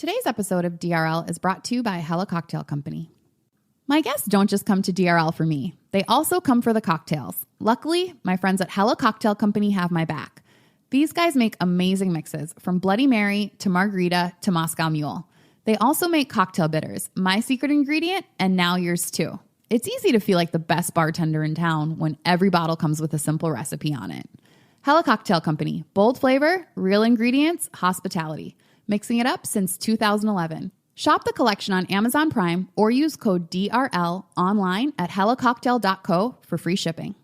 Today's episode of DRL is brought to you by Hella Cocktail Company. My guests don't just come to DRL for me. They also come for the cocktails. Luckily, my friends at Hella Cocktail Company have my back. These guys make amazing mixes, from Bloody Mary to Margarita to Moscow Mule. They also make cocktail bitters, my secret ingredient, and now yours too. It's easy to feel like the best bartender in town when every bottle comes with a simple recipe on it. Hella Cocktail Company, bold flavor, real ingredients, hospitality. Mixing it up since 2011. Shop the collection on Amazon Prime or use code DRL online at hellacocktail.co for free shipping.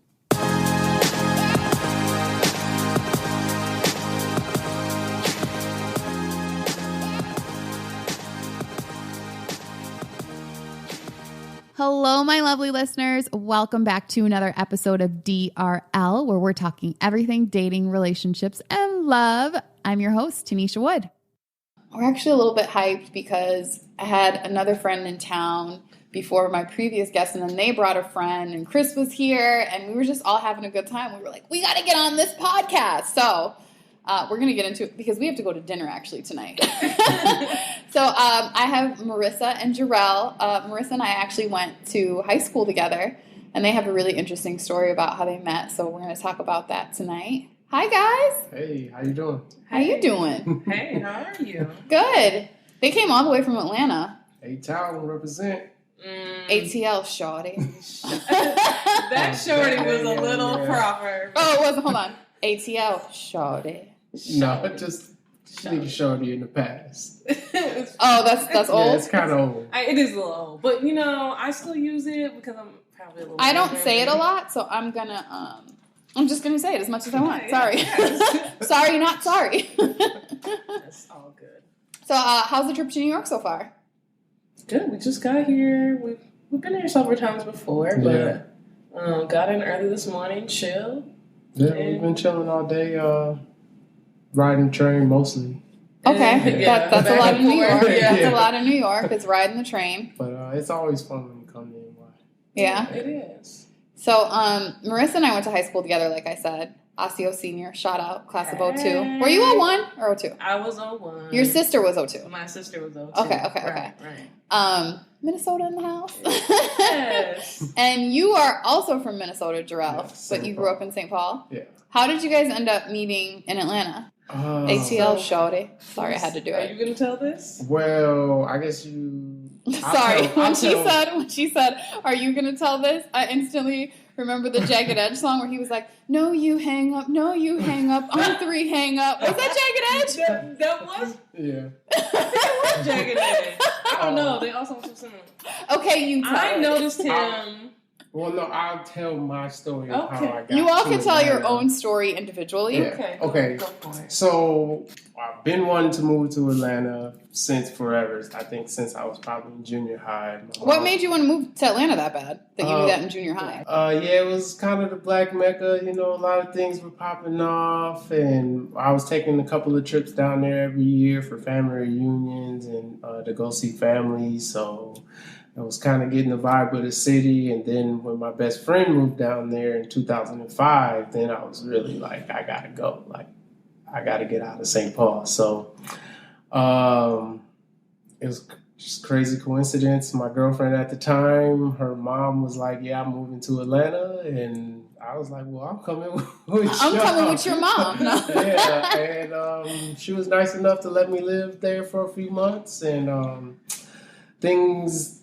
Hello, my lovely listeners. Welcome back to another episode of DRL, where we're talking everything dating, relationships, and love. I'm your host, Tanisha Wood. We're actually a little bit hyped because I had another friend in town before my previous guest, and then they brought a friend, and Chris was here, and we were just all having a good time. We were like, we got to get on this podcast. So we're going to get into it because we have to go to dinner actually tonight. So I have Marissa and Jarrell. Marissa and I actually went to high school together, and they have a really interesting story about how they met. So we're going to talk about that tonight. Hi, guys. Hey, how you doing? How you doing? Hey, how are you? Good. They came all the way from Atlanta. ATL represent. ATL Shawty. That shorty was a little proper. Oh, it wasn't. Hold on. ATL Shawty. No, just shorty in the past. Oh, that's old? Yeah, it's kind of old. It is a little old. But, you know, I still use it because I'm probably a little I don't say it a lot, so I'm just going to say it as much as I want. Sorry. Yes. Sorry, not sorry. That's all good. So, how's the trip to New York so far? Good. We just got here. We've been here several times before, but got in early this morning, chill. Yeah, we've been chilling all day, riding the train mostly. Okay, Yeah, that's a lot of New York. Yeah. That's a lot of New York. It's riding the train. But it's always fun when you come in. Yeah. It is. So, Marissa and I went to high school together, like I said. Osseo Senior, shout out, class of 02. Were you 01 or 02? I was 01. Your sister was 02. My sister was 02. Okay. Right. Minnesota in the house. Yes. And you are also from Minnesota, Jarrell, Yes, but you grew up in St. Paul? Yeah. How did you guys end up meeting in Atlanta? ATL Shawty. Sorry, I had to do Are it. you going to tell this? Well, I guess you... Sorry, when she said, are you going to tell this? I instantly remember the Jagged Edge song where he was like, no, you hang up, on 3 hang up. Was that Jagged Edge? That was? Yeah. That was Jagged Edge. I don't know. They all sound so similar. Okay, you tell I it. noticed him. Well, no, I'll tell my story of how I got You all to can tell your Atlanta. own story individually. Yeah. Okay. Okay. So I've been wanting to move to Atlanta since forever. I think since I was probably in junior high. What made you want to move to Atlanta that bad? That you knew that in junior high? Yeah, it was kind of the Black Mecca. You know, a lot of things were popping off, and I was taking a couple of trips down there every year for family reunions and to go see family. So I was kind of getting the vibe of the city. And then when my best friend moved down there in 2005, then I was really like, I gotta go. Like, I gotta get out of St. Paul. So it was just crazy coincidence. My girlfriend at the time, her mom was like, yeah, I'm moving to Atlanta. And I was like, well, I'm coming with your mom. Yeah, and she was nice enough to let me live there for a few months. And things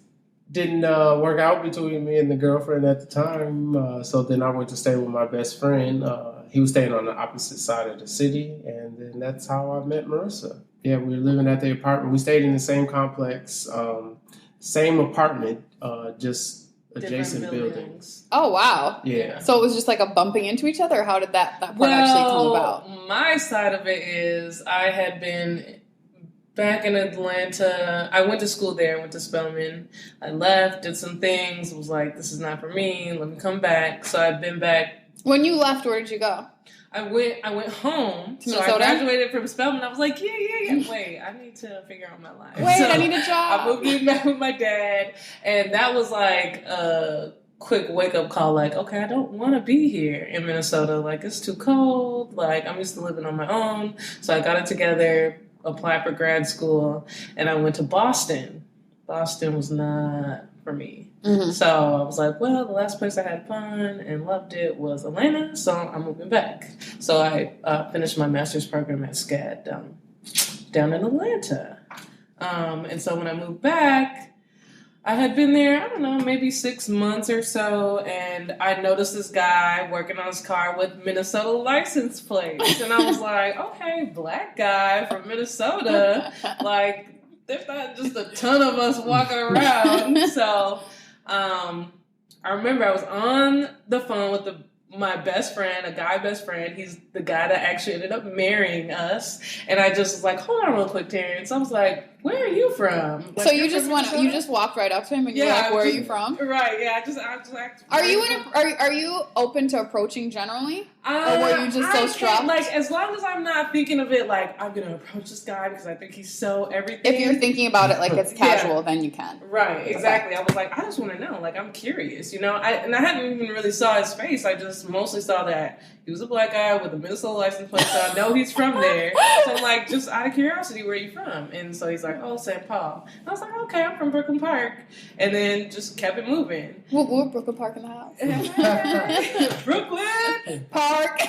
didn't work out between me and the girlfriend at the time. So then I went to stay with my best friend. He was staying on the opposite side of the city. And then that's how I met Marissa. Yeah, we were living at the apartment. We stayed in the same complex, same apartment, just adjacent buildings. Oh, wow. Yeah. So it was just like a bumping into each other? Or how did that part actually come about? My side of it is I had been back in Atlanta. I went to school there. I went to Spelman. I left, did some things, was like, this is not for me. Let me come back. So I've been back. When you left, where did you go? I went home. To so Minnesota? I graduated from Spelman. I was like, yeah. Wait, I need to figure out my life. I need a job. I moved in back with my dad. And that was like a quick wake-up call. Like, okay, I don't want to be here in Minnesota. Like, it's too cold. Like, I'm used to living on my own. So I got it together, apply for grad school, and I went to Boston. Boston was not for me. Mm-hmm. So I was like, well, the last place I had fun and loved it was Atlanta, so I'm moving back. So I finished my master's program at SCAD down in Atlanta. And so when I moved back, I had been there, I don't know, maybe 6 months or so, and I noticed this guy working on his car with Minnesota license plates. And I was like, okay, black guy from Minnesota. Like, there's not just a ton of us walking around. So I remember I was on the phone with my best friend, a guy best friend. He's the guy that actually ended up marrying us. And I just was like, hold on real quick, Terrence. I was like, where are you from? Like, so you just walked right up to him and you're like, where are you from? Right, yeah. I just asked. Are you open to approaching generally? Or were you just so struck? Like, as long as I'm not thinking of it like, I'm going to approach this guy because I think he's so everything. If you're thinking about it like it's casual, then you can. Right, exactly. Okay. I was like, I just want to know. Like, I'm curious, you know? I hadn't even really saw his face. I just mostly saw that he was a black guy with a Minnesota license plate, so I know he's from there. So, like, just out of curiosity, where are you from? And so he's like, oh, St. Paul. And I was like, okay, I'm from Brooklyn Park. And then just kept it moving. We're Brooklyn Park in the house. Brooklyn Park.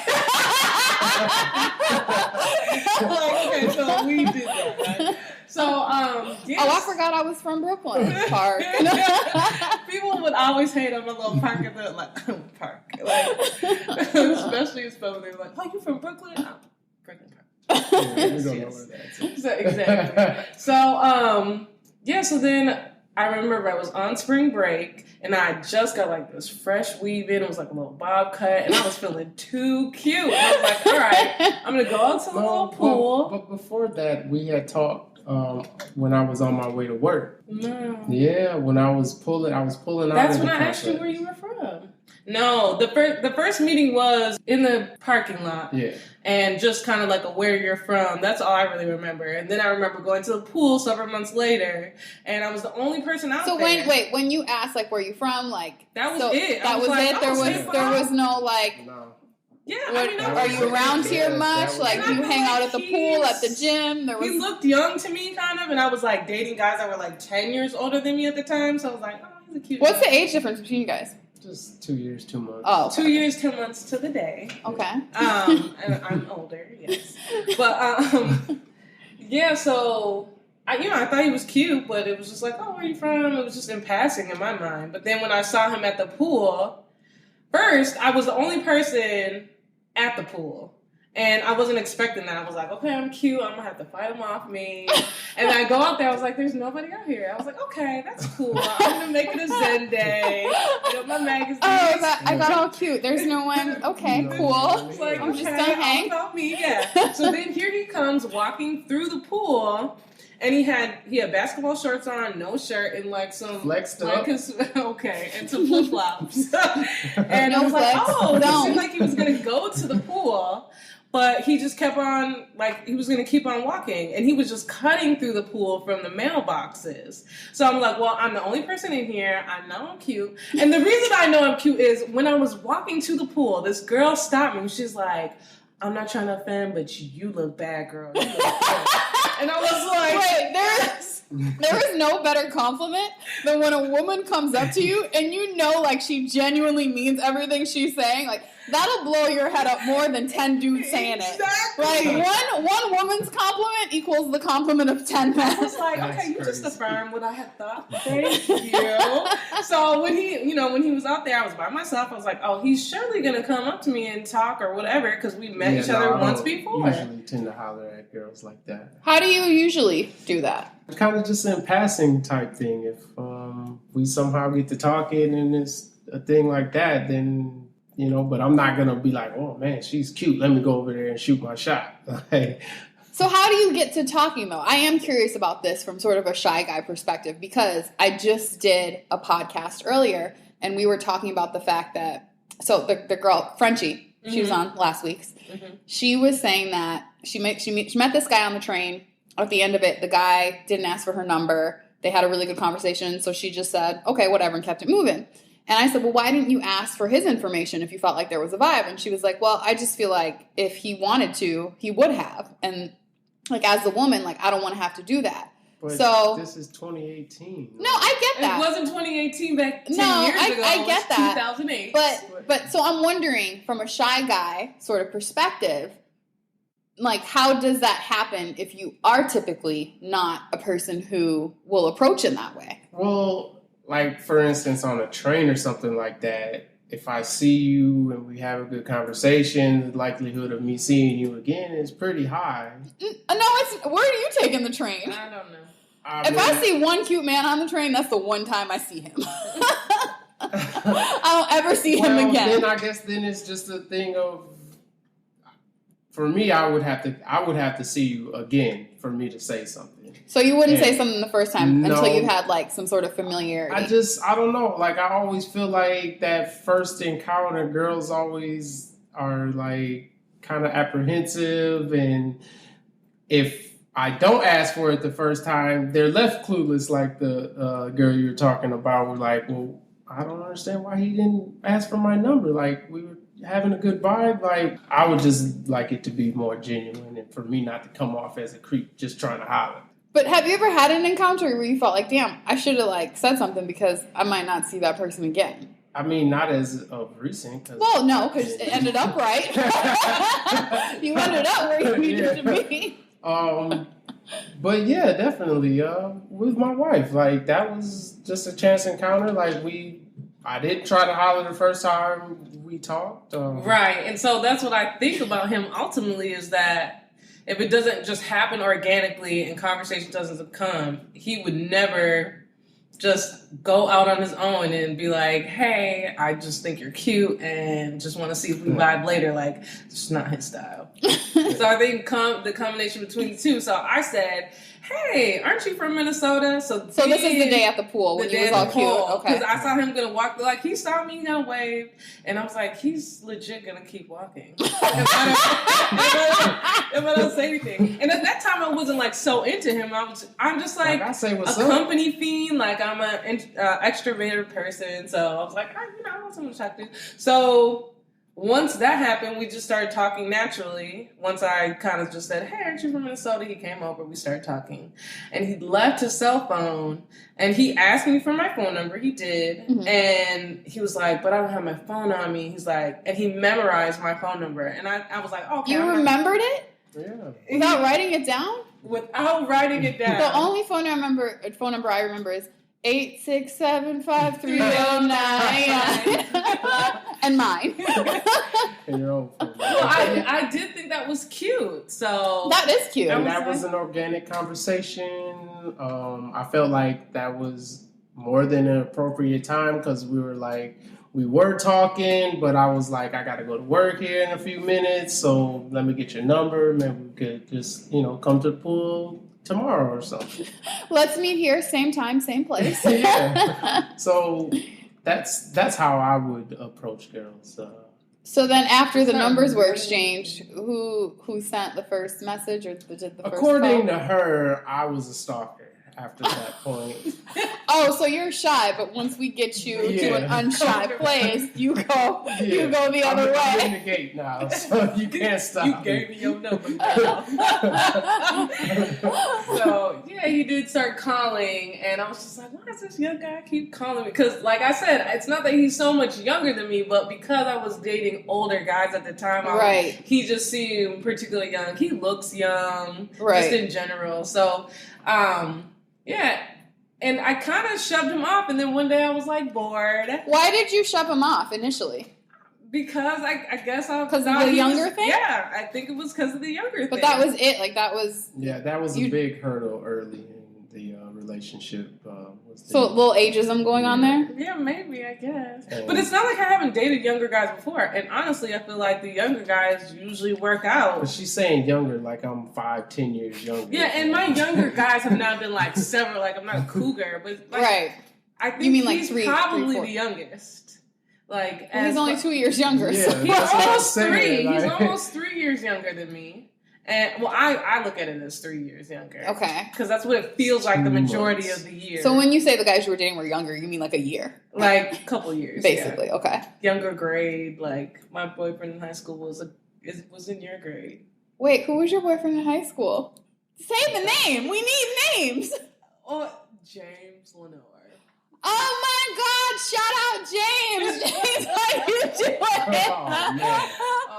Okay, so we did that, right? So, yes. Oh, I forgot I was from Brooklyn Park. People would always hate on my little park in the park. Like, especially in Spelman, they were like, oh, you from Brooklyn? Oh, Brooklyn Park. Yeah, we don't know where that's at. So, exactly. So, so then I remember I was on spring break and I just got like this fresh weave in. It was like a little bob cut and I was feeling too cute. And I was like, all right, I'm going to go out to the little pool. But before that, we had talked when I was on my way to work. No. Yeah, when I was pulling out. That's when I asked you where you were from. No, the first meeting was in the parking lot. Yeah. And just kind of like a where you're from. That's all I really remember. And then I remember going to the pool several months later, and I was the only person out there. So when you asked like where you from, like that was it. That was like, it. There was no like. No. Yeah, are you around here much? Like, do you hang out at the pool, at the gym? He looked young to me, kind of, and I was like dating guys that were like 10 years older than me at the time. So I was like, oh, he's a cute. What's the age difference between you guys? Just 2 years, 2 months. Oh, okay. 2 years, 2 months to the day. Okay. And I'm older, yes. But yeah. So I thought he was cute, but it was just like, oh, where are you from? It was just in passing in my mind. But then when I saw him at the pool, first I was the only person at the pool. And I wasn't expecting that. I was like, okay, I'm cute. I'm going to have to fight him off me. And I go out there. I was like, there's nobody out here. I was like, okay, that's cool. I'm going to make it a Zen day. My magazine. Oh, I got all cute. There's no one. Okay, cool. Like, I'm just going to hang. About me, yeah. So then here he comes walking through the pool. And he had basketball shorts on, no shirt, and like some flexed up. Okay, and some flip flops. And I was like, it seemed like he was gonna go to the pool, but he just kept on he was gonna keep on walking, and he was just cutting through the pool from the mailboxes. So I'm like, well, I'm the only person in here. I know I'm cute, and the reason I know I'm cute is when I was walking to the pool, this girl stopped me. She's like, I'm not trying to offend, but you look bad, girl. You look bad. And I was like, wait, there is no better compliment than when a woman comes up to you and you know, like, she genuinely means everything she's saying. Like, that'll blow your head up more than 10 dudes saying it. Like, one woman's compliment equals the compliment of 10 men. I was like, okay, you just affirmed what I had thought. Thank you. So when he was out there, I was by myself. I was like, oh, he's surely going to come up to me and talk or whatever because we met each other once before. I usually tend to holler at girls like that. How do you usually do that? Kind of just in passing type thing. If we somehow get to talking and it's a thing like that, then, but I'm not going to be like, oh, man, she's cute. Let me go over there and shoot my shot. So how do you get to talking, though? I am curious about this from sort of a shy guy perspective because I just did a podcast earlier and we were talking about the fact that, so the girl, Frenchie, she was on last week's, she was saying that she met this guy on the train. At the end of it, the guy didn't ask for her number. They had a really good conversation, so she just said, okay, whatever, and kept it moving. And I said, well, why didn't you ask for his information if you felt like there was a vibe? And she was like, well, I just feel like if he wanted to, he would have. And Like, as a woman, like, I don't want to have to do that. But so this is 2018. No, I get that. It wasn't 2018 back 10 years ago. I get that. 2008. But so I'm wondering, from a shy guy sort of perspective, like, how does that happen if you are typically not a person who will approach in that way? Well, like, for instance, on a train or something like that, if I see you and we have a good conversation, the likelihood of me seeing you again is pretty high. No, where are you taking the train? I don't know. If I see one cute man on the train, that's the one time I see him. I don't ever see him again. Then I guess it's just a thing of, for me, I would have to see you again for me to say something. So you wouldn't say something the first time until you had like some sort of familiarity. I don't know. Like, I always feel like that first encounter, girls always are like kind of apprehensive, and if I don't ask for it the first time, they're left clueless. Like the girl you were talking about, we're like, well, I don't understand why he didn't ask for my number. Like, we were having a good vibe. Like, I would just like it to be more genuine, and for me not to come off as a creep just trying to holler. But have you ever had an encounter where you felt like, damn, I should have like said something because I might not see that person again? I mean, not as of recent. Well, no, because it ended up right. You ended up where you needed to be. But yeah, definitely. With my wife, like, that was just a chance encounter. Like, I didn't try to holler the first time we talked. Right, and so that's what I think about him ultimately, is that if it doesn't just happen organically and conversation doesn't come, he would never just go out on his own and be like, hey, I just think you're cute and just want to see if we vibe later. Like, it's just not his style. So I think the combination between the two. So I said, hey, aren't you from Minnesota? So this is the day at the pool when he was all cute. Okay. Because I saw him gonna walk, like, he saw me, gonna wave, and I was like, he's legit gonna keep walking. if I don't say anything. And at that time, I wasn't like so into him. I'm just like I say what's a up. company fiend. Like, I'm an extroverted person, so I was like, I want someone to talk to. So once that happened, we just started talking naturally. Once I kind of just said, hey, aren't you from Minnesota? He came over, we started talking. And he left his cell phone, and he asked me for my phone number. He did. Mm-hmm. And he was like, but I don't have my phone on me. He's like, and he memorized my phone number. And I was like, oh, okay. You remembered it? Yeah. Without writing it down? Without writing it down. The only phone number I remember is 8675309. And mine. And your own phone. Well, I did think that was cute. So that is cute. And that was an organic conversation. I felt like that was more than an appropriate time because we were talking, but I was like, I got to go to work here in a few minutes, so let me get your number. Maybe we could just, come to the pool tomorrow or something. Let's meet here, same time, same place. Yeah. So that's how I would approach girls. So then after the numbers were exchanged, who sent the first message or did the first According call? to her, I was a stalker after that point. Oh, so you're shy, but once we get you to an unshy place, you go the other way. I'm in the gate now, so you can't stop. You gave me your number now. So yeah, he did start calling, and I was just like, why does this young guy keep calling me? Because like I said, it's not that he's so much younger than me, but because I was dating older guys at the time, he just seemed particularly young. He looks young, just in general. So yeah. And I kind of shoved him off, and then one day I was like bored. Why did you shove him off initially? Because I guess because of the younger thing? Yeah, I think it was because of the younger thing. But that was it. Like, that was... Yeah, that was a big hurdle early in the relationship. So a little ageism going on there? Yeah, maybe, I guess. But it's not like I haven't dated younger guys before. And honestly, I feel like the younger guys usually work out. But she's saying younger, like I'm 5-10 years younger. Yeah, and my younger guys have now been like several, like I'm not a cougar, but like, I think he's probably the youngest. Like, he's only 2 years younger. Yeah, so he's almost 3. He's almost 3 years younger than me. And well, I look at it as 3 years younger. Okay. Because that's what it feels like the majority of the year. So when you say the guys you were dating were younger, you mean like a year? Like a couple years. Basically, okay. Younger grade. Like my boyfriend in high school was in your grade. Wait, who was your boyfriend in high school? Say the name. We need names. Oh, James Lenore. Oh my God! Shout out James. James, how you doing? Oh, man.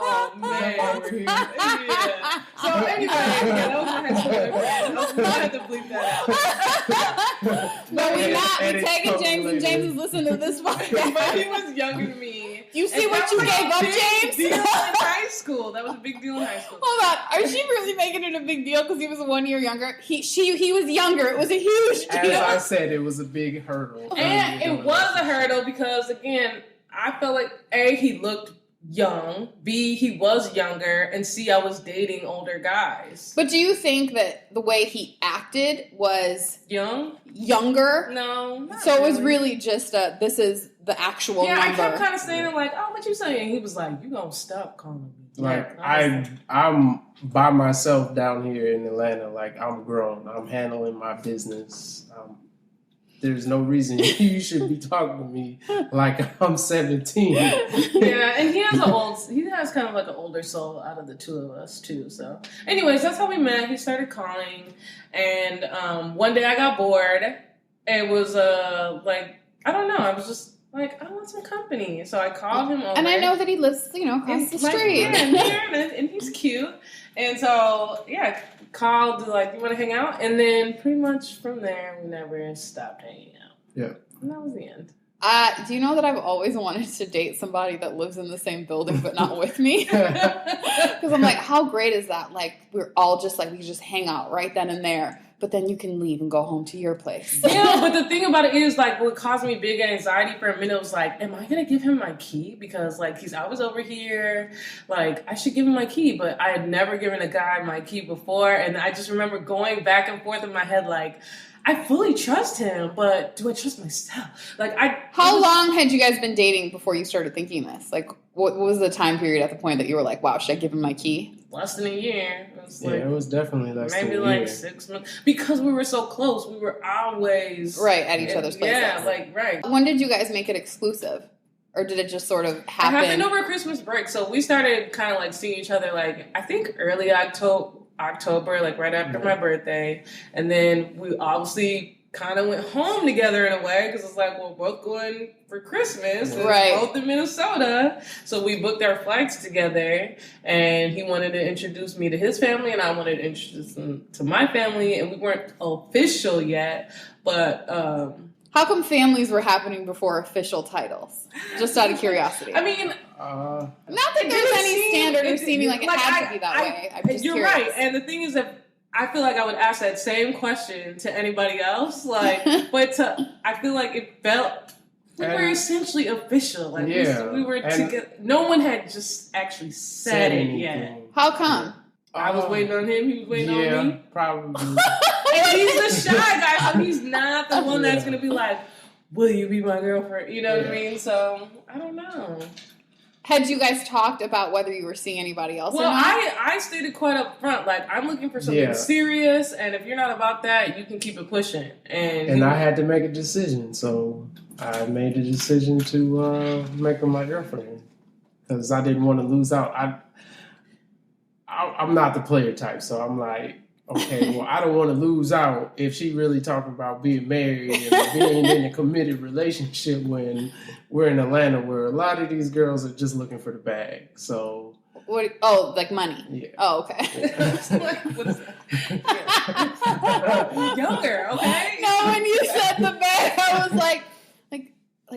Oh man. Over here. Yeah. So anyway, that was my high school boyfriend. I had to bleep that out. No, we not. We Edit taking James, and later. James is listening to this podcast. But he was younger than me. You see And what that you was gave a up, big James? deal in high school. That was a big deal in high school. Hold on. Are she really making it a big deal because he was 1 year younger? He was younger. It was a huge deal. As I said, it was a big hurdle. And it was a hurdle because, again, I felt like, A, he looked young, B, he was younger, and C, I was dating older guys. But do you think that the way he acted was Young? younger? No. Not So it was really just this is the actual yeah, number. I kept kind of saying, like, oh, what you saying? He was like, you gonna stop calling me. Like, Yeah, I'm by myself down here in Atlanta. Like, I'm grown. I'm handling my business. There's no reason you should be talking to me like I'm 17. Yeah, and he has kind of like an older soul out of the two of us too. So anyways, that's how we met. He started calling, and one day I got bored. It was like, I don't know, I was just like, I want some company. So I called him over. And I know that he lives, across the street. And he's cute. And so, yeah, called, like, you want to hang out? And then pretty much from there, we never stopped hanging out. Yeah. And that was the end. Do you know that I've always wanted to date somebody that lives in the same building but not with me? Because I'm like, how great is that? Like, we're all just like, we just hang out right then and there. But then you can leave and go home to your place. Yeah, but the thing about it is, like, what caused me big anxiety for a minute was like, am I going to give him my key? Because, like, he's always over here. Like, I should give him my key. But I had never given a guy my key before. And I just remember going back and forth in my head, like, I fully trust him, but do I trust myself? Like, How long had you guys been dating before you started thinking this? Like, what was the time period at the point that you were like, wow, should I give him my key? Less than a year. It was Yeah, it was definitely less than a maybe year. like 6 months. Because we were so close, we were always... Right, at each other's places. Yeah, like, right. When did you guys make it exclusive? Or did it just sort of happen? It happened over Christmas break. So we started kind of like seeing each other, like, I think early October, like right after my birthday. And then we obviously kind of went home together in a way because it's like, well, we're both going for Christmas. And Right. Both in Minnesota. So we booked our flights together, and he wanted to introduce me to his family, and I wanted to introduce him to my family, and we weren't official yet, but how come families were happening before official titles? Just out of curiosity. I mean, not that there's any standard or seeming like it had to be that way. I'm just you're curious. right. And the thing is that I feel like I would ask that same question to anybody else. Like, but I feel like it felt we were essentially official. Like we were together. No one had just actually said it yet. How come? I was waiting on him. He was waiting on me. Probably. And he's the shy guy, so he's not the one that's gonna be like, "Will you be my girlfriend?" You know what I mean? So I don't know. Had you guys talked about whether you were seeing anybody else? Well, or not? I stated quite up front, like, I'm looking for something serious, and if you're not about that, you can keep it pushing. And I had to make a decision, so I made the decision to make her my girlfriend because I didn't want to lose out. I'm not the player type, so I'm like, okay, well, I don't want to lose out if she really talking about being married and being in a committed relationship when we're in Atlanta, where a lot of these girls are just looking for the bag. So, what? Oh, like money. Yeah. Oh, okay. What is that? Younger, okay? No, when you said the bag, I was like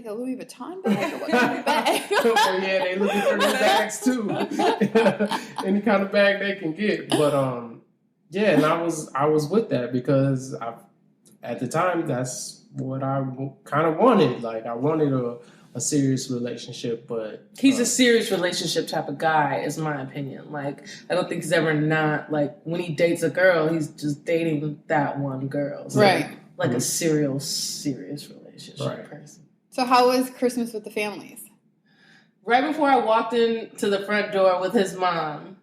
a Louis Vuitton bag or what kind of bag? Oh, yeah, they looking for the bags too. Any kind of bag they can get, but yeah, and I was with that because at the time that's what I kind of wanted. Like I wanted a serious relationship, but he's a serious relationship type of guy, is my opinion. Like I don't think he's ever not like when he dates a girl, he's just dating that one girl, so right? Like a serious relationship person. So how was Christmas with the families? Right before I walked into the front door with his mom,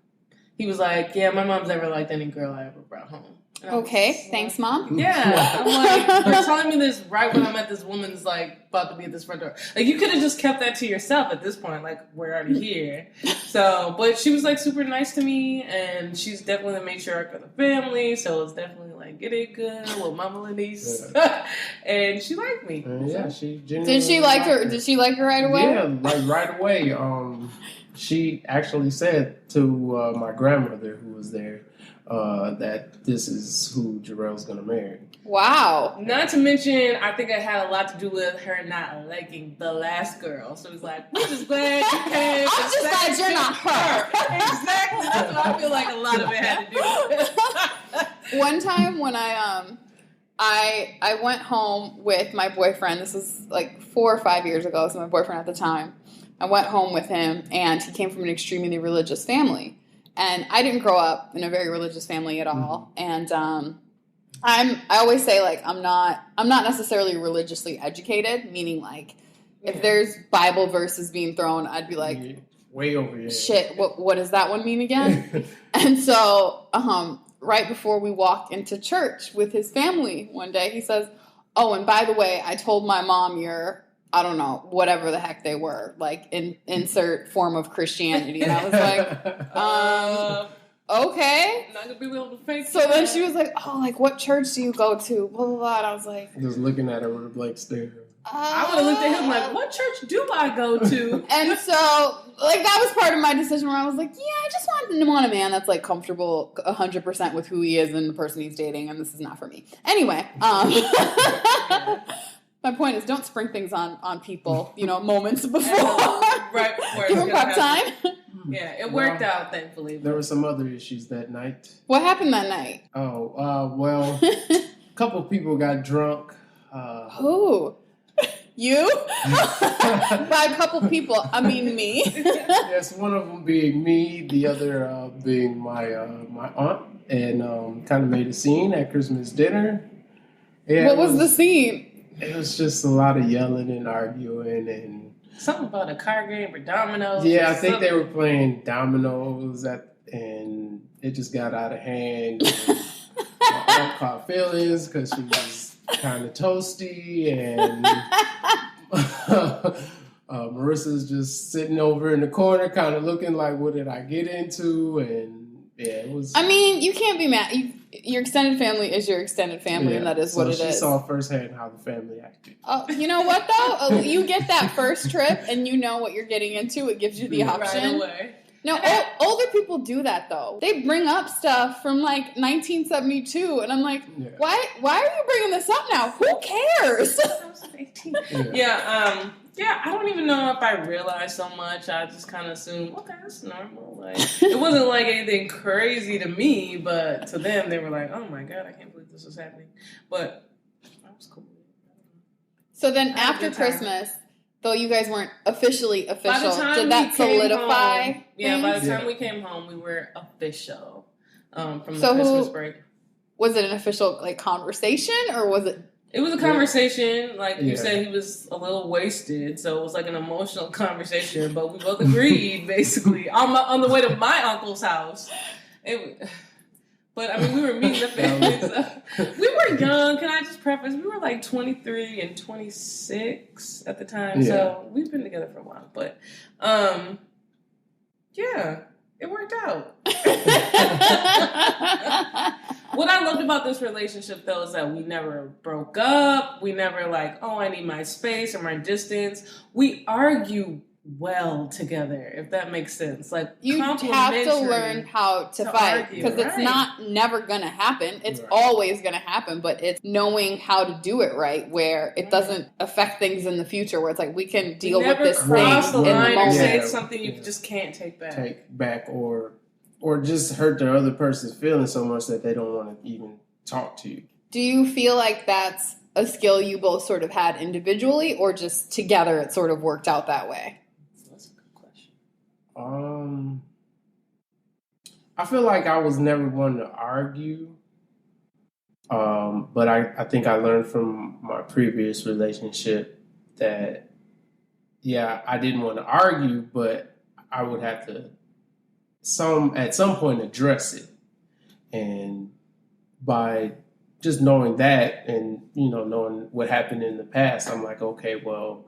he was like, yeah, my mom's never liked any girl I ever brought home. Okay, thanks, Mom. Yeah, I'm like, you're telling me this right when I'm at this woman's like about to be at this front door. Like, you could have just kept that to yourself at this point. Like, we're already here. So, but she was like super nice to me, and she's definitely the matriarch of the family. So it's definitely like, get it good, little Mama Lenise, and she liked me. Yeah, she Did she like her? Did she like her right away? Yeah, like right away. She actually said to my grandmother who was there that this is who Jarrell's gonna marry. Wow. Not to mention, I think it had a lot to do with her not liking the last girl. So it's like, we're just glad you came. I'm just glad you're not her. Exactly. That's what I feel like a lot of it had to do with. One time when I went home with my boyfriend. This was like 4 or 5 years ago. So my boyfriend at the time. I went home with him, and he came from an extremely religious family. And I didn't grow up in a very religious family at all. And I always say, like, I'm not necessarily religiously educated, meaning like if there's Bible verses being thrown, I'd be like, way over here. Shit, what does that one mean again? And so right before we walked into church with his family one day, he says, "Oh, and by the way, I told my mom you're, I don't know, whatever the heck they were, like insert form of Christianity." And I was like, okay. Not gonna be able to fake So then she was like, "Oh, like what church do you go to?" Blah, blah, blah. And I was like, just looking at her with a blank stare. I would have looked at him like, what church do I go to? And so, like, that was part of my decision where I was like, yeah, I just want a man that's, like, comfortable 100% with who he is and the person he's dating, and this is not for me. Anyway, my point is, don't spring things on people, moments before. Right before. Give them prep time. Yeah, it worked out, thankfully. There were some other issues that night. What happened that night? Well, a couple of people got drunk. Who? You? By a couple people, I mean me. Yes, one of them being me, the other being my aunt, and kind of made a scene at Christmas dinner. Yeah, what was the scene? It was just a lot of yelling and arguing and something about a card game or dominoes. Yeah, I think they were playing dominoes and it just got out of hand. My aunt caught feelings because she was kind of toasty, and Marissa's just sitting over in the corner, kind of looking like, "What did I get into?" And yeah, it was. I mean, you can't be mad. Your extended family is your extended family, and that is what it is. She saw firsthand how the family acted. Oh, you know what though? You get that first trip, and you know what you're getting into. It gives you the option. Right away. No, older people do that though. They bring up stuff from like 1972, and I'm like, why are you bringing this up now? Who cares? Yeah, I don't even know if I realized so much. I just kind of assumed, okay, that's normal. Like, it wasn't like anything crazy to me, but to them, they were like, "Oh my god, I can't believe this was happening." But that was cool. So then, after Christmas, though you guys weren't officially official, did that solidify? Things? Yeah, by the time we came home, we were official from the Christmas break. Was it an official conversation, or was it? It was a conversation. Like you said, he was a little wasted, so it was like an emotional conversation. But we both agreed, basically, on the way to my uncle's house. But I mean, we were meeting the family. So we were young. Can I just preface? We were like 23 and 26 at the time, so we've been together for a while. But yeah, it worked out. What I loved about this relationship, though, is that we never broke up. We never I need my space or my distance. We argue well together, if that makes sense. You have to learn how to fight, because it's not never going to happen. It's always going to happen, but it's knowing how to do it right, where it doesn't affect things in the future, where it's like we can deal with this thing cross the line in the moment. Or say something you just can't take back. Or just hurt the other person's feelings so much that they don't want to even talk to you. Do you feel like that's a skill you both sort of had individually, or just together it sort of worked out that way? That's a good question. I feel like I was never one to argue. But I think I learned from my previous relationship that, I didn't want to argue, but I would have to at some point address it. And by just knowing that and, knowing what happened in the past, I'm like, okay, well,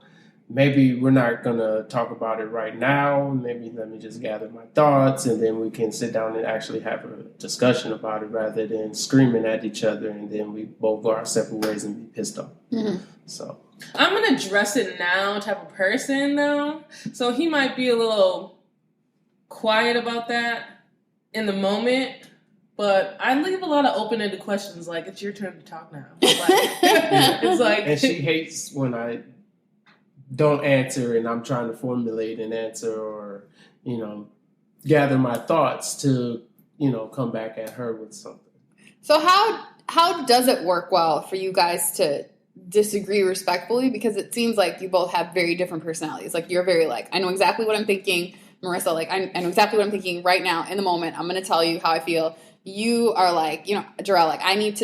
maybe we're not going to talk about it right now. Maybe let me just gather my thoughts and then we can sit down and actually have a discussion about it rather than screaming at each other and then we both go our separate ways and be pissed off. Mm-hmm. So I'm an address it now type of person, though. So he might be a little quiet about that in the moment. But I leave a lot of open-ended questions, like, it's your turn to talk now. It's like... And she hates when I don't answer and I'm trying to formulate an answer or, gather my thoughts to, come back at her with something. So how does it work well for you guys to disagree respectfully? Because it seems like you both have very different personalities. Like, you're very I know exactly what I'm thinking. Marissa, I know exactly what I'm thinking right now in the moment. I'm going to tell you how I feel. You are Jarrell, I need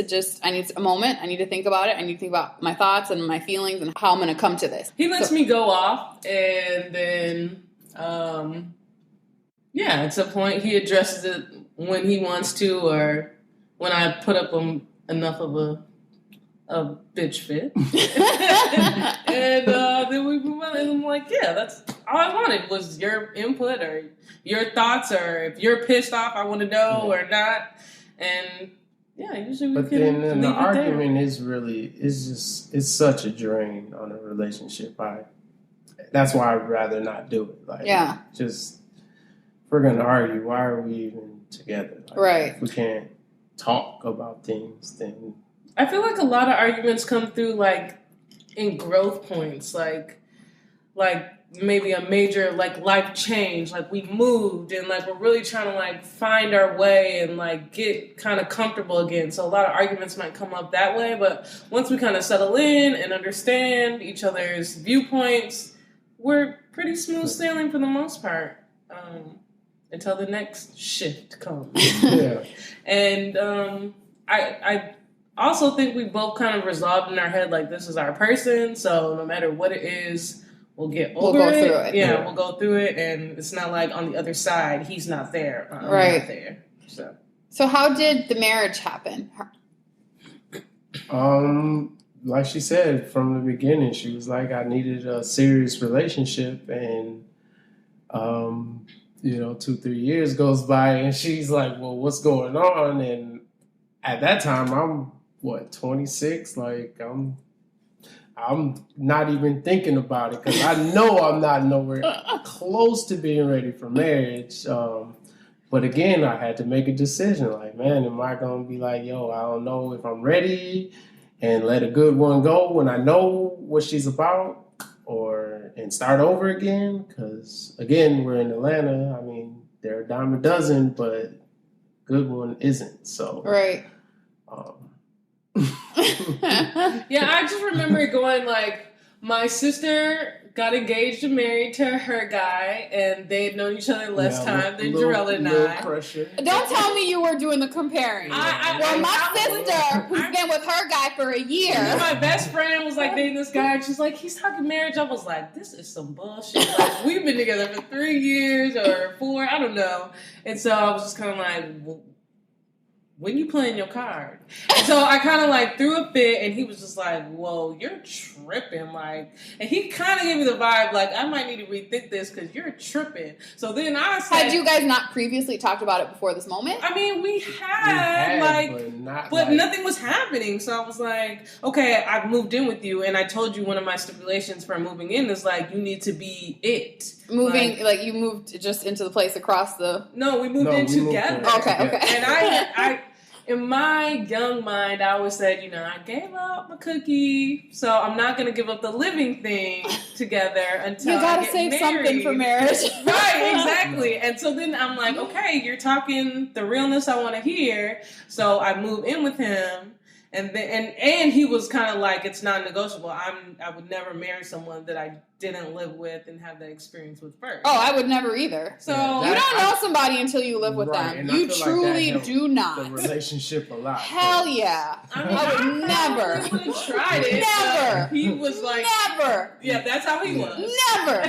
a moment. I need to think about it. I need to think about my thoughts and my feelings and how I'm going to come to this. He lets me go off and then, at some point he addresses it when he wants to or when I put up enough of a bitch fit. And then we move on and I'm like, yeah, that's all I wanted was your input or your thoughts or if you're pissed off, I want to know or not. And usually we but can then leave the argument it's such a drain on a relationship. That's why I'd rather not do it. Just if we're gonna argue, why are we even together? Right. If we can't talk about things, then I feel like a lot of arguments come through in growth points, like maybe a major life change, we moved and we're really trying to find our way and get kind of comfortable again. So a lot of arguments might come up that way, but once we kind of settle in and understand each other's viewpoints, we're pretty smooth sailing for the most part. Until the next shift comes. Yeah. And I also think we both kind of resolved in our head this is our person, so no matter what it is, we'll get over it. Through it. Yeah, we'll go through it, and it's not on the other side, he's not there. I'm right. not there. So how did the marriage happen? Like she said from the beginning, she was like, I needed a serious relationship, and 2-3 years goes by, and she's like, well, what's going on? And at that time, I'm 26? I'm not even thinking about it because I know I'm not nowhere close to being ready for marriage. But again, I had to make a decision. Man, am I going to be I don't know if I'm ready and let a good one go when I know what she's about and start over again? Because, again, we're in Atlanta. I mean, they're a dime a dozen, but good one isn't. So, right. Yeah, I just remember going my sister got engaged and married to her guy, and they had known each other less time than Jarrell and I. Pressure. Don't tell me you were doing the comparing. My sister, who's been with her guy for a year. My best friend was dating this guy, and she's like, he's talking marriage. I was like, this is some bullshit. We've been together for 3 years or 4, I don't know. And so I was just kind of well, when you playing your card? And so I kind of threw a fit, and he was just like, whoa, you're tripping. And he kind of gave me the vibe, I might need to rethink this because you're tripping. So then I said... Had you guys not previously talked about it before this moment? I mean, we had but nothing was happening. So I was like, okay, I've moved in with you, and I told you one of my stipulations for moving in is you need to be it. Moving, you moved just into the place across the... No, we moved in together. Okay. And I in my young mind, I always said, I gave up my cookie, so I'm not going to give up the living thing together until you gotta I get save married. Something for marriage. Right, exactly. And so then I'm like, okay, you're talking the realness I want to hear. So I move in with him. And then, and he was kind of it's non-negotiable. I would never marry someone that I didn't live with and have that experience with first. Oh, I would never either. So you don't know somebody until you live with them. You truly do not. The relationship a lot. Hell yeah! I would never. I would have tried it. Never. So he was never. Yeah, that's how he was. Never.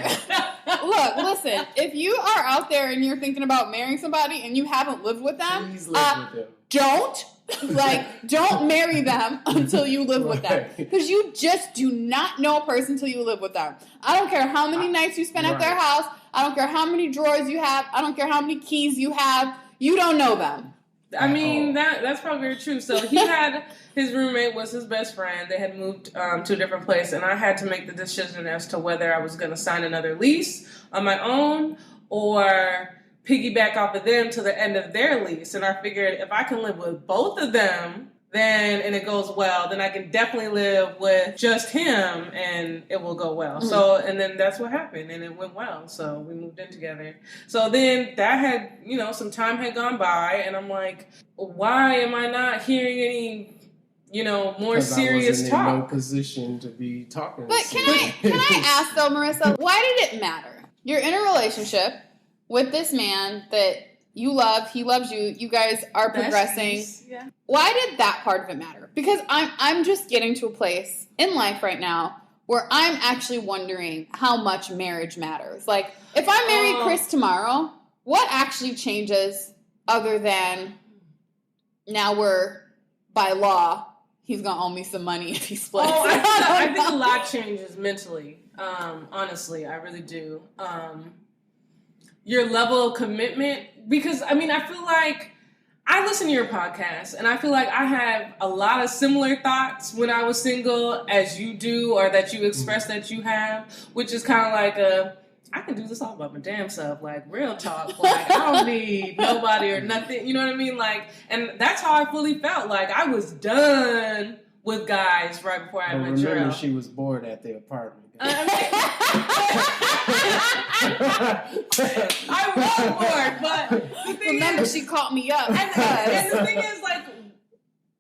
Look, listen. If you are out there and you're thinking about marrying somebody and you haven't lived with them, please live with them. Don't Like, don't marry them until you live with them. Because you just do not know a person until you live with them. I don't care how many nights you spend at their house. I don't care how many drawers you have. I don't care how many keys you have. You don't know them. I mean, that's probably very true. So he had, his roommate was his best friend. They had moved to a different place, and I had to make the decision as to whether I was going to sign another lease on my own or piggyback off of them to the end of their lease. And I figured if I can live with both of them, and it goes well, then I can definitely live with just him and it will go well. So, and then that's what happened and it went well. So we moved in together. So then that had, some time had gone by and I'm like, why am I not hearing any, more serious talk? I wasn't in no position to be talking. But can I ask though, Marissa, why did it matter? You're in a relationship with this man that you love, he loves you, you guys are progressing. Yeah. Why did that part of it matter? Because I'm just getting to a place in life right now where I'm actually wondering how much marriage matters. Like, if I marry Chris tomorrow, what actually changes other than now we're, by law, he's going to owe me some money if he splits? I think a lot changes mentally. Honestly, I really do. Your level of commitment, because I feel like I listen to your podcast and I feel like I have a lot of similar thoughts when I was single as you do, or that you express that you have, which is kind of like I can do this all by my damn self, like real talk, like I don't need nobody or nothing, you know what I mean? Like, and that's how I fully felt, like I was done with guys right before I met Jarrell. Remember, she was bored at the apartment. I was bored, but the thing remember, is, she caught me up. And the thing is, like,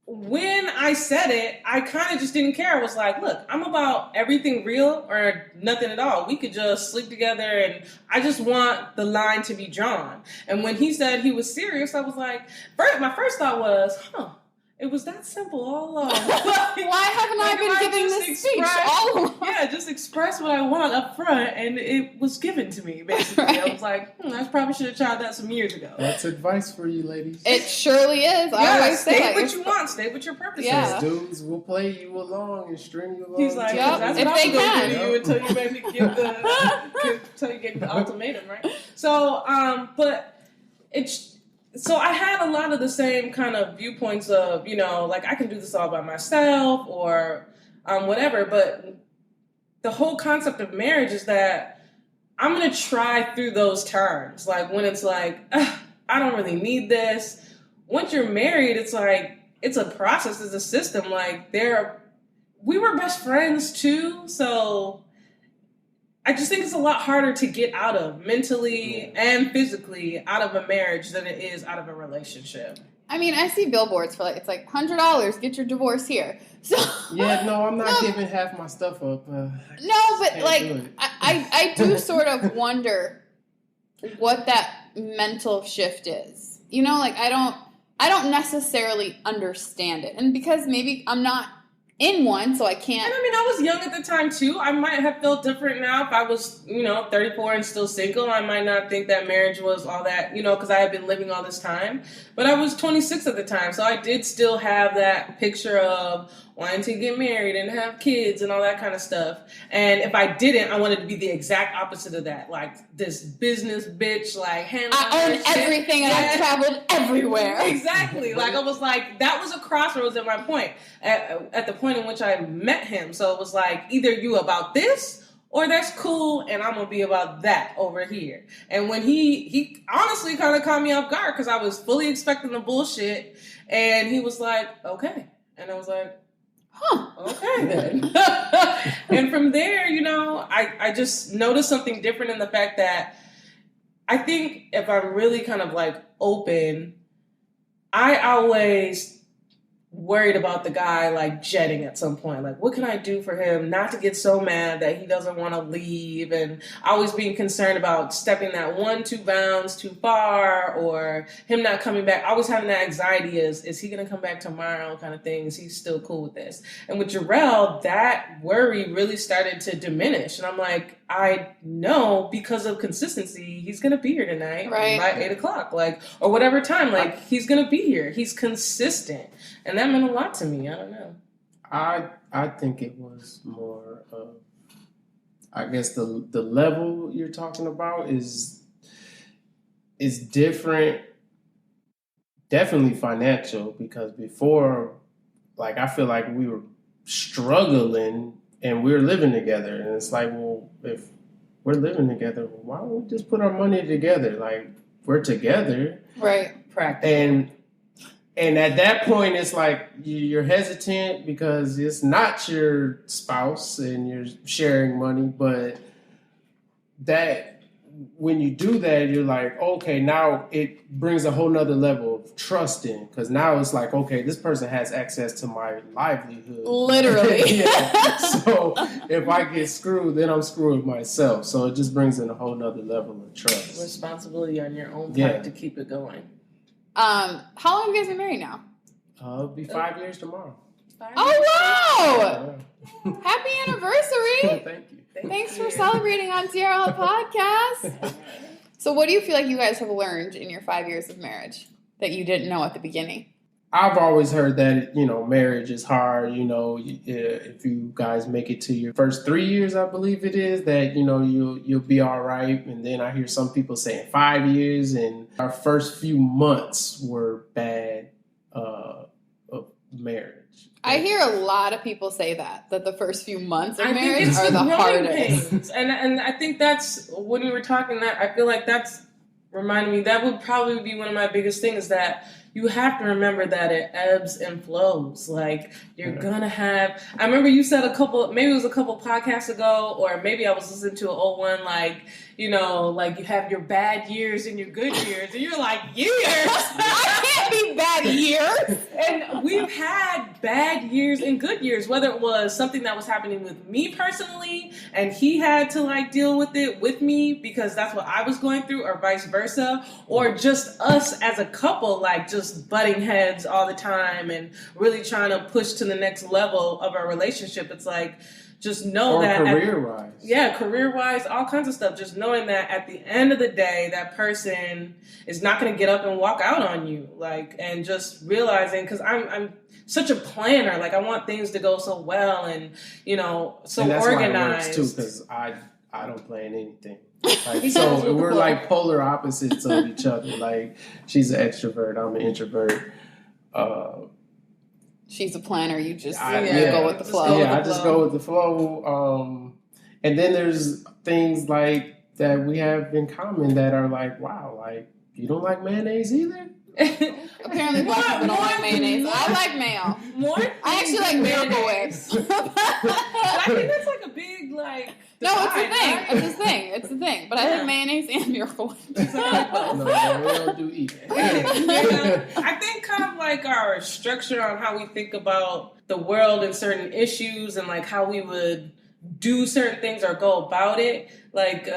when I said it, I kind of just didn't care. I was like, look, I'm about everything real or nothing at all. We could just sleep together, and I just want the line to be drawn. And when he said he was serious, I was like, my first thought was, it was that simple all along. Why haven't I been giving this speech all along? Yeah, just express what I want up front, and it was given to me, basically. Right. I was like, I probably should have tried that some years ago. That's advice for you, ladies. It surely is. I always say stay what you want. Stay with your purposes. Yeah. Dudes will play you along and string you along. He's like, that's if what they I'm going can. to do until you maybe give the ultimatum, right? So, but it's... So I had a lot of the same kind of viewpoints of, like I can do this all by myself or whatever. But the whole concept of marriage is that I'm going to try through those times. Like when it's like, I don't really need this. Once you're married, it's like, it's a process, it's a system. Like we were best friends too. So I just think it's a lot harder to get out of mentally and physically out of a marriage than it is out of a relationship. I see billboards for it's like $100, get your divorce here. So yeah, no, I'm not giving half my stuff up. No, but like I do sort of wonder what that mental shift is. Like I don't necessarily understand it, and because maybe I'm not in one, so I can't. And I was young at the time too. I might have felt different now if I was, 34 and still single. I might not think that marriage was all that, because I had been living all this time. But I was 26 at the time, so I did still have that picture of wanting to get married and have kids and all that kind of stuff. And if I didn't, I wanted to be the exact opposite of that. Like this business bitch, like I own everything and I've traveled everywhere. Exactly. Like I was like, that was a crossroads at my point, at the point in which I met him. So it was like, either you about this or that's cool and I'm going to be about that over here. And when he honestly kind of caught me off guard because I was fully expecting the bullshit. And he was like, okay. And I was like, okay then. And from there, I just noticed something different in the fact that I think if I'm really kind of like open, I always worried about the guy like jetting at some point. Like, what can I do for him not to get so mad that he doesn't want to leave? And always being concerned about stepping that 1-2 bounds too far or him not coming back. Always having that anxiety is he going to come back tomorrow kind of thing? Is he still cool with this? And with Jarrell, that worry really started to diminish. And I'm like, I know because of consistency, he's going to be here tonight right. by 8:00, like, or whatever time, like, he's going to be here. He's consistent. And that meant a lot to me. I don't know. I think it was more of, I guess the level you're talking about is different, definitely financial, because before, like, I feel like we were struggling and we were living together, and it's like, well, if we're living together, why don't we just put our money together? Like, we're together, right? Practical. And at that point, it's like you're hesitant because it's not your spouse and you're sharing money. But that when you do that, you're like, okay, now it brings a whole nother level of trust in, because now it's like, okay, this person has access to my livelihood. Literally. Yeah. So if I get screwed, then I'm screwing myself. So it just brings in a whole nother level of trust. Responsibility on your own part to keep it going. How long have you guys been married now? It'll be 5 years tomorrow. Oh, wow! Happy anniversary! Thank you. Thanks for celebrating on DRL Podcast. So what do you feel like you guys have learned in your 5 years of marriage that you didn't know at the beginning? I've always heard that, marriage is hard. If you guys make it to your first 3 years, I believe it is, that, you'll be all right. And then I hear some people saying 5 years, and our first few months were bad of marriage. I hear a lot of people say that the first few months of marriage are the hardest. Pains. And I think that's, when you were talking that, I feel like that's reminded me, that would probably be one of my biggest things, that you have to remember that it ebbs and flows. Like, you're gonna have, I remember you said maybe it was a couple podcasts ago, or maybe I was listening to an old one, like, like you have your bad years and your good years, and you're like, years? I can't be bad years. And we've had bad years and good years, whether it was something that was happening with me personally, and he had to, like, deal with it with me because that's what I was going through, or vice versa, or just us as a couple, like, just butting heads all the time and really trying to push to the next level of our relationship. It's like, just know that career-wise. Career-wise, all kinds of stuff. Just knowing that at the end of the day, that person is not going to get up and walk out on you. Like, and just realizing, because I'm such a planner. Like, I want things to go so well and, so and that's organized. Why it works too, because I don't plan anything. Like, so we're like polar opposites of each other. Like, she's an extrovert, I'm an introvert. She's a planner. You just go with the flow. Yeah, I just go with the flow. And then there's things like that we have in common that are like, wow, like, you don't like mayonnaise either? Apparently black people don't like mayonnaise. I like mayo. I actually like Miracle Whips. I think that's like a big, like... No, it's a thing. It's a thing. But I like mayonnaise and Miracle Whips. No, we don't do either. I think kind of like our structure on how we think about the world and certain issues, and like how we would do certain things or go about it. Like,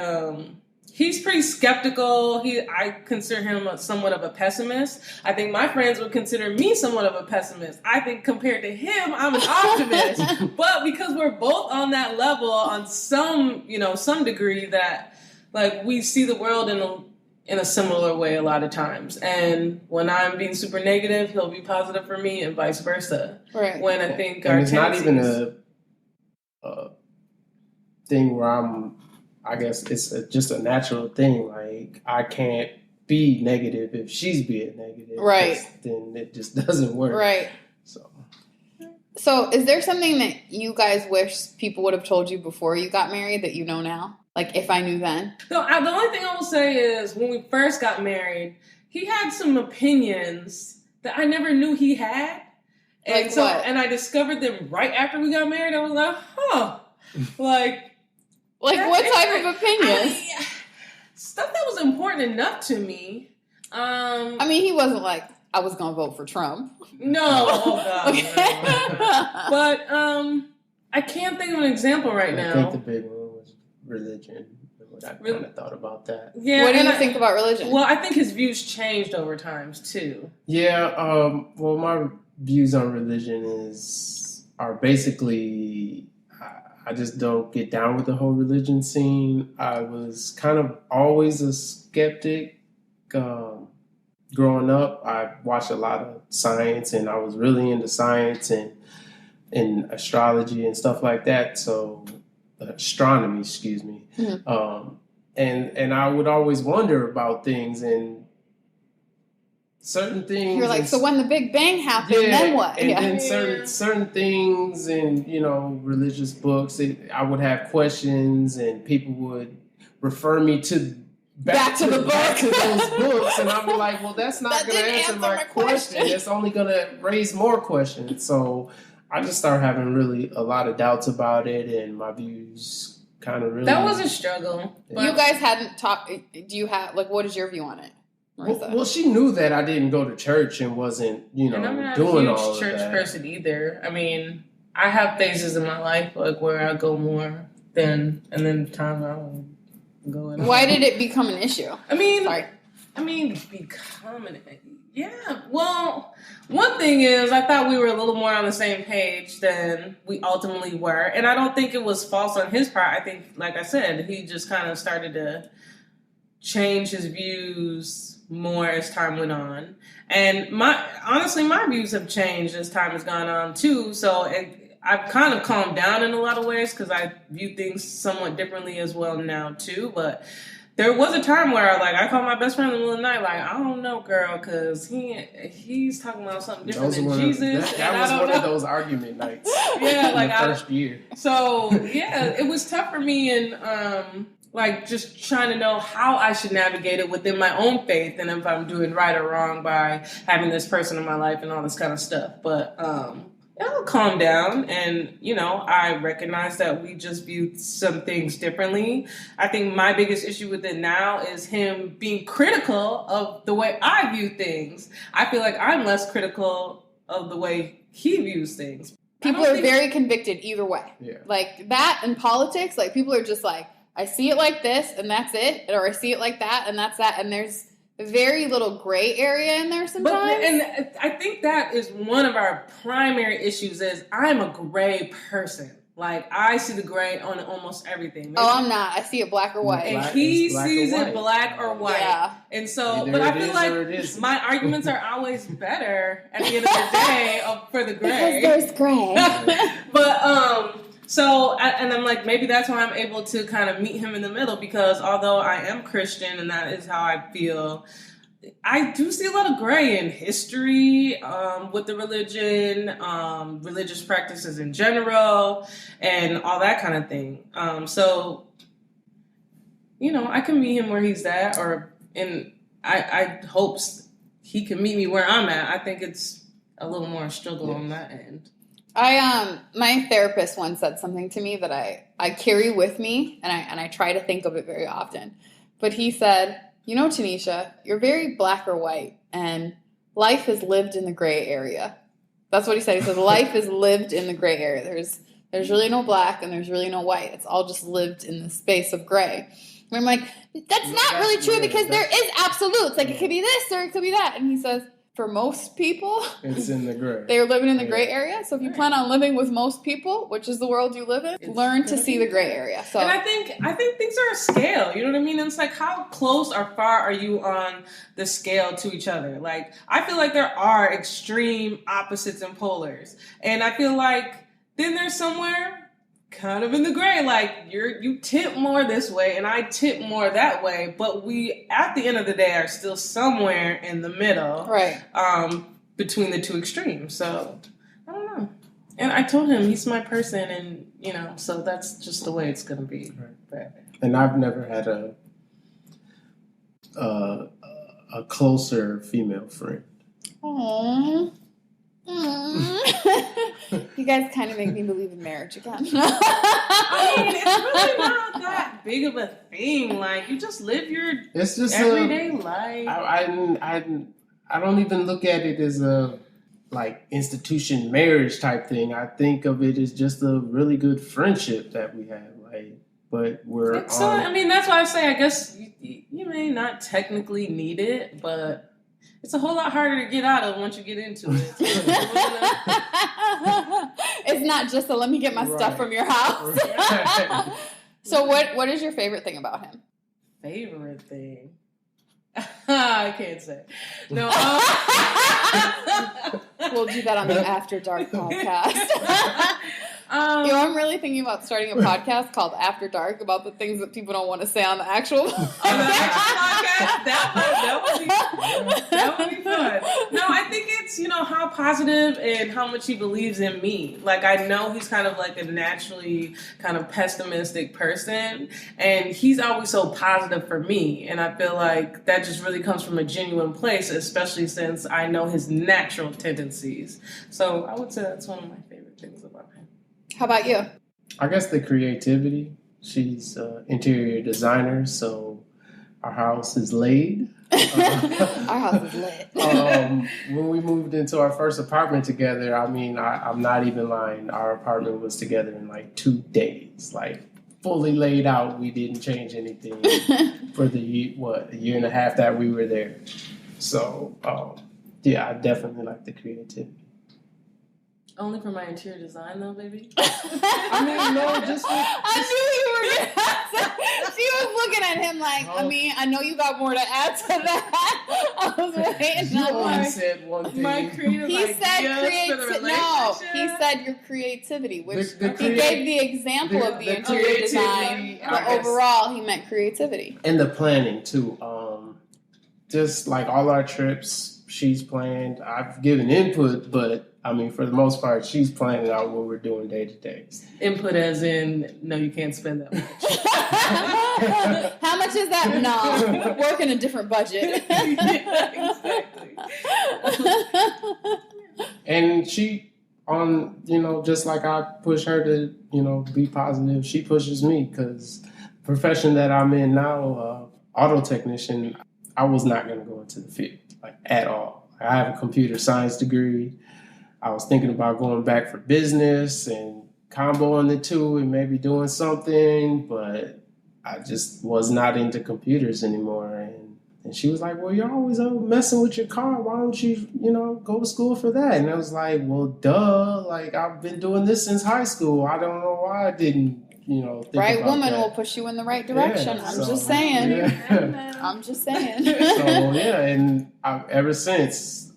he's pretty skeptical. I consider him somewhat of a pessimist. I think my friends would consider me somewhat of a pessimist. I think compared to him, I'm an optimist. But because we're both on that level on some degree, that, like, we see the world in a similar way a lot of times. And when I'm being super negative, he'll be positive for me, and vice versa. Right. When I think and it's not even a thing where I guess it's just a natural thing. Like, I can't be negative if she's being negative. Right. Then it just doesn't work. Right. So is there something that you guys wish people would have told you before you got married that you know now? Like, if I knew then? No, the only thing I will say is, when we first got married, he had some opinions that I never knew he had. And like what? And I discovered them right after we got married. I was like, huh. Like what type of opinions? Stuff that was important enough to me. I mean, he wasn't like, I was going to vote for Trump. No. Oh, God. Okay. No. But I can't think of an example right now. I think the big one was religion. I kind of thought about that. Yeah. What do you think about religion? Well, I think his views changed over times, too. Yeah. Well, my views on religion are basically... I just don't get down with the whole religion scene. I was kind of always a skeptic. Growing up, I watched a lot of science, and I was really into science and astrology and stuff like that. So, astronomy, excuse me. Mm-hmm. And I would always wonder about things and certain things. You're like, so when the Big Bang happened, then what? And then certain things and, religious books, I would have questions and people would refer me to back to those books. And I'm like, well, that's not going to answer my question. It's only going to raise more questions. So I just started having really a lot of doubts about it, and my views kind of really... That was a struggle. But you guys hadn't talked... Do you have... what is your view on it? Well, she knew that I didn't go to church and wasn't, and I'm not doing a huge church person either. I mean, I have phases in my life where I go more and then times I don't go in. Why did it become an issue? Become an... Yeah, well, one thing is I thought we were a little more on the same page than we ultimately were. And I don't think it was false on his part. I think, like I said, he just kind of started to change his views more as time went on. And my views have changed as time has gone on too. So I've kind of calmed down in a lot of ways because I view things somewhat differently as well now too. But there was a time where I called my best friend in the middle of the night, I don't know, girl, because he's talking about something different than Jesus. That was one of those argument nights. Yeah, in the first year. So yeah, it was tough for me, and just trying to know how I should navigate it within my own faith, and if I'm doing right or wrong by having this person in my life and all this kind of stuff. But it'll calm down, and I recognize that we just view some things differently. I think my biggest issue with it now is him being critical of the way I view things. I feel like I'm less critical of the way he views things. People are very convicted either way. Yeah. Like that in politics, people are just like, I see it like this and that's it, or I see it like that and that's that, and there's very little gray area in there sometimes. And I think that is one of our primary issues is I'm a gray person. I see the gray on almost everything. Maybe. I'm not. I see it black or white. And he sees it black or white. Yeah. And so, but I feel like my arguments are always better at the end of the day for the gray. Because there's gray. But, so, and I'm like, maybe that's why I'm able to kind of meet him in the middle, because although I am Christian and that is how I feel, I do see a lot of gray in history with the religion, religious practices in general, and all that kind of thing. So, I can meet him where he's at, and I hope he can meet me where I'm at. I think it's a little more struggle on that end. My therapist once said something to me that I carry with me, and I try to think of it very often. But he said, Tanisha, you're very black or white, and life is lived in the gray area. That's what he said. He said, life is lived in the gray area. There's really no black and there's really no white. It's all just lived in the space of gray. And I'm like, that's not really true because there is absolutes. It could be this or it could be that. And he says, for most people, it's in the gray. They're living in the gray area. So if you plan on living with most people, which is the world you live in, learn to see the gray area. So, and I think things are a scale. You know what I mean? It's how close or far are you on the scale to each other? I feel like there are extreme opposites and polars, and I feel like then there's somewhere kind of in the gray, you tip more this way and I tip more that way, but we at the end of the day are still somewhere in the middle, right? Between the two extremes. So I don't know. And I told him he's my person, and so that's just the way it's gonna be. Right. And I've never had a closer female friend. Aww. You guys kind of make me believe in marriage again. It's really not that big of a thing. You just live your everyday life. I don't even look at it as a institution marriage type thing. I think of it as just a really good friendship that we have. But we're that's why I say I guess you may not technically need it, but it's a whole lot harder to get out of once you get into it. It's not just a let me get my stuff from your house. Right. So what is your favorite thing about him? Favorite thing? I can't say. No. We'll do that on the After Dark podcast. I'm really thinking about starting a podcast called After Dark about the things that people don't want to say on the actual podcast. That would be fun. No, I think it's, how positive and how much he believes in me. Like, I know he's kind of like a naturally kind of pessimistic person, and he's always so positive for me. And I feel like that just really comes from a genuine place, especially since I know his natural tendencies. So I would say that's one of my favorite things about him. How about you? I guess the creativity. She's an interior designer, so our house is laid. Our house is lit. When we moved into our first apartment together, I'm not even lying. Our apartment was together in like 2 days, like fully laid out. We didn't change anything for the a year and a half that we were there. So, yeah, I definitely like the creativity. Only for my interior design, though, baby. I knew you were going to. She was looking at him like, I know you got more to add to that. I was waiting. You only said one thing. My creative he said your creativity, which he gave the example of the interior design, but overall he meant creativity. And the planning, too. Just like all our trips, she's planned. I've given input, but for the most part, she's planning out what we're doing day to day. Input as in, no, you can't spend that much. How much is that? No, work in a different budget. Yeah, exactly. And she, just like I push her to, be positive, she pushes me because the profession that I'm in now, auto technician, I was not going to go into the field, like, at all. I have a computer science degree. I was thinking about going back for business and comboing the two and maybe doing something, but I just was not into computers anymore. And she was like, well, you're always messing with your car. Why don't you, go to school for that? And I was like, well, duh. Like, I've been doing this since high school. I don't know why I didn't, think right about woman that. will push you in the right direction. Yeah, I'm just saying. Yeah. I'm just saying. So, yeah, and ever since,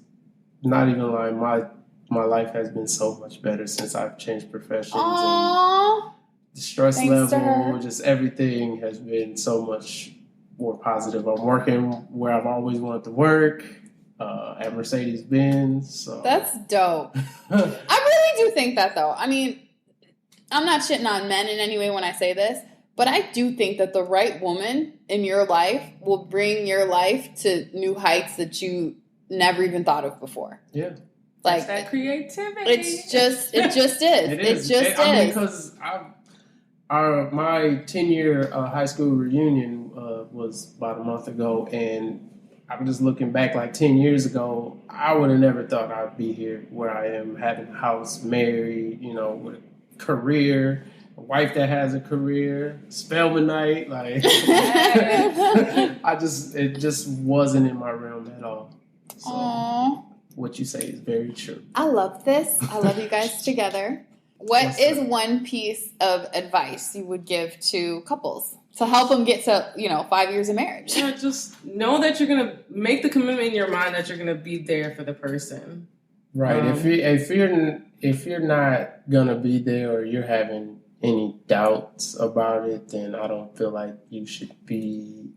not even lying, my life has been so much better since I've changed professions. Aww. And the stress Thanks level, just everything has been so much more positive. I'm working where I've always wanted to work, at Mercedes-Benz. So. That's dope. I really do think that, though. I'm not shitting on men in any way when I say this, but I do think that the right woman in your life will bring your life to new heights that you never even thought of before. Yeah. Like that creativity. It just is. It just is. Because my 10-year high school reunion was about a month ago, and I'm just looking back like 10 years ago, I would have never thought I'd be here where I am, having a house, married, with a career, a wife that has a career, Spelman night, like it just wasn't in my realm at all. So. Aww. What you say is very true. I love this. I love you guys together. What is one piece of advice you would give to couples to help them get to, 5 years of marriage? Yeah, just know that you're going to make the commitment in your mind that you're going to be there for the person. Right. If you're not going to be there, or you're having any doubts about it, then I don't feel like you should be.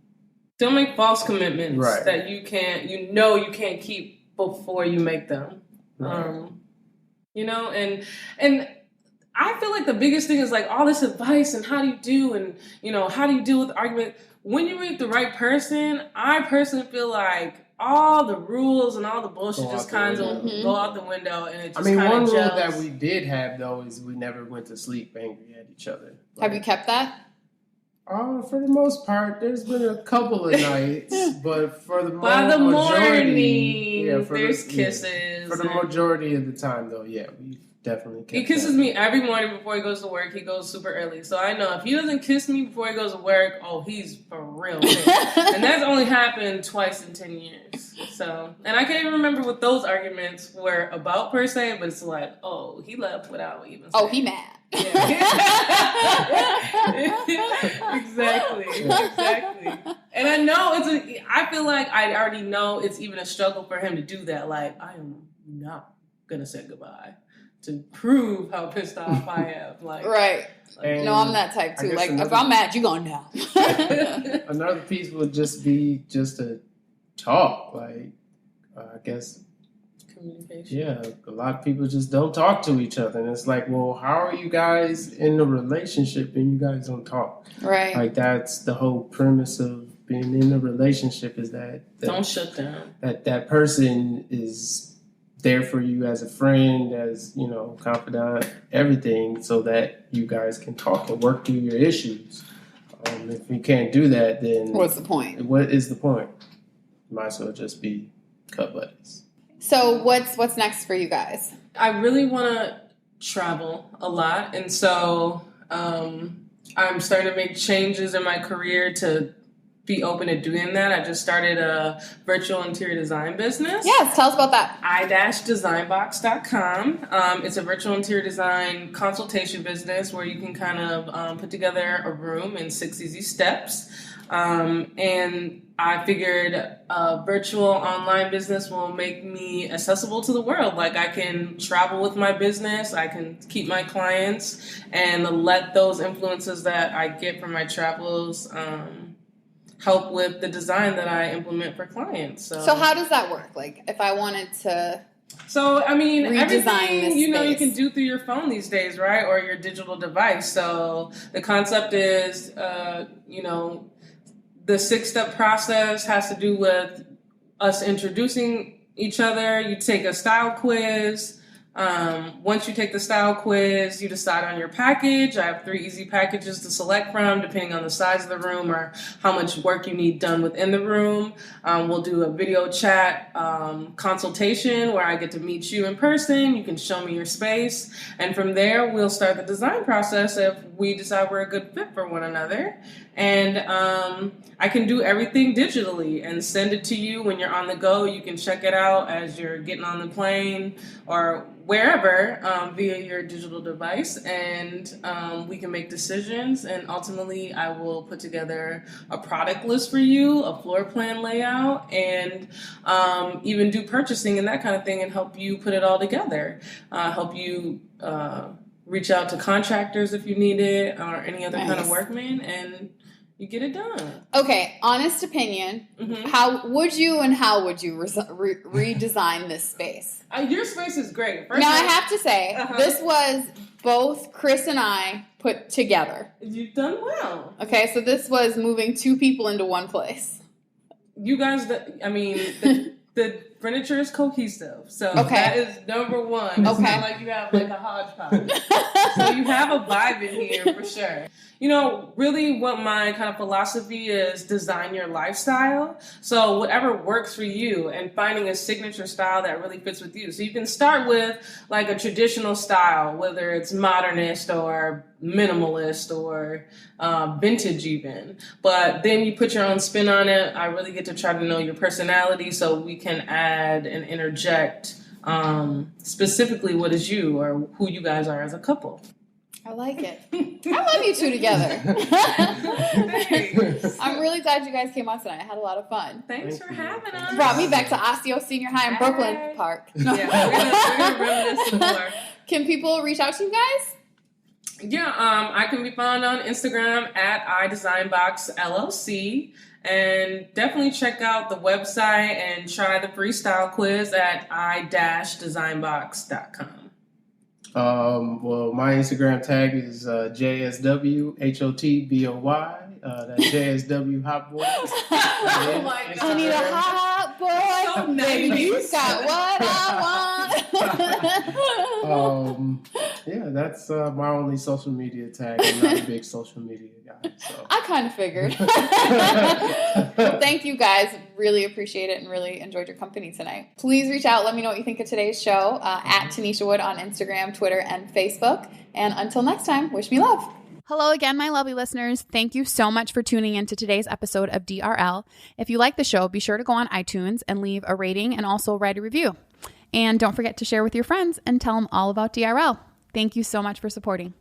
Don't make false commitments that you can't keep before you make them. Right. And I feel like the biggest thing is like all this advice and how do you do with argument. When you meet the right person, I personally feel like all the rules and all the bullshit just kind of go out the window, and it just one rule that we did have though is we never went to sleep angry at each other. Have you kept that? For the most part, there's been a couple of nights, but for the by the majority, morning, there's kisses. For the majority of the time, though, definitely He kisses me every morning before he goes to work. He goes super early. So I know if he doesn't kiss me before he goes to work, oh, he's for real. And that's only happened twice in 10 years. So, and I can't even remember what those arguments were about per se, but it's like, oh, he left without even saying. Oh, he mad. Yeah. Exactly. And I know I feel like I already know it's even a struggle for him to do that. Like, I am not going to say goodbye to prove how pissed off I am. Like, right. No, I'm that type too. Like, if I'm mad, you gonna know. Another piece would just be to talk. Like, I guess, communication. yeah, a lot of people just don't talk to each other. And it's like, well, how are you guys in a relationship and you guys don't talk? Right. Like, that's the whole premise of being in a relationship, is that don't shut down. That person is there for you as a friend, as, confidant, everything, so that you guys can talk and work through your issues. If you can't do that, then what's the point? What is the point? Might as well just be cut buddies. So what's next for you guys? I really want to travel a lot, and so I'm starting to make changes in my career to be open to doing that. I just started a virtual interior design business. Yes, tell us about that. i-designbox.com. It's a virtual interior design consultation business where you can kind of put together a room in 6 easy steps. And I figured a virtual online business will make me accessible to the world. Like, I can travel with my business, I can keep my clients, and let those influences that I get from my travels help with the design that I implement for clients. So how does that work? Like, if I wanted to redesign everything this you you can do through your phone these days, right? Or your digital device. So the concept is, the 6-step process has to do with us introducing each other. You take a style quiz. Once you take the style quiz, you decide on your package. I have 3 easy packages to select from, depending on the size of the room or how much work you need done within the room. We'll do a video chat consultation where I get to meet you in person. You can show me your space. And from there, we'll start the design process if we decide we're a good fit for one another. And I can do everything digitally and send it to you when you're on the go. You can check it out as you're getting on the plane or wherever via your digital device, and we can make decisions, and ultimately I will put together a product list for you, a floor plan layout, and even do purchasing and that kind of thing, and help you put it all together, help you reach out to contractors if you need it, or any other kind of workman, and you get it done. Okay, honest opinion. Mm-hmm. How would you redesign this space? Your space is great. I have to say, this was both Chris and I put together. You've done well. Okay, so this was moving 2 people into one place. You guys, the furniture is cohesive. So that is number one. It's not like you have like a hodgepodge. So you have a vibe in here for sure. Really what my kind of philosophy is, design your lifestyle. So whatever works for you, and finding a signature style that really fits with you. So you can start with like a traditional style, whether it's modernist or minimalist or vintage even. But then you put your own spin on it. I really get to try to know your personality so we can add and interject specifically what is you or who you guys are as a couple. I like it. I love you 2 together. I'm really glad you guys came out tonight. I had a lot of fun. Thanks for having us. Brought me back to Osseo Senior High in Brooklyn Park. Yeah, we're gonna reminisce some more. Can people reach out to you guys? Yeah, I can be found on Instagram at iDesignBoxLLC. And definitely check out the website and try the freestyle quiz at i-designbox.com. Well, my Instagram tag is JSWHOTBOY. That's JSW Hot Boy. Oh my God. I need a hot boy. So Baby, you 90s. got what I want. Yeah, that's my only social media tag. I'm not a big social media guy. So. I kind of figured. Well, thank you guys. Really appreciate it and really enjoyed your company tonight. Please reach out. Let me know what you think of today's show at Tanisha Wood on Instagram, Twitter, and Facebook. And until next time, wish me love. Hello again, my lovely listeners. Thank you so much for tuning in to today's episode of DRL. If you like the show, be sure to go on iTunes and leave a rating and also write a review. And don't forget to share with your friends and tell them all about DRL. Thank you so much for supporting.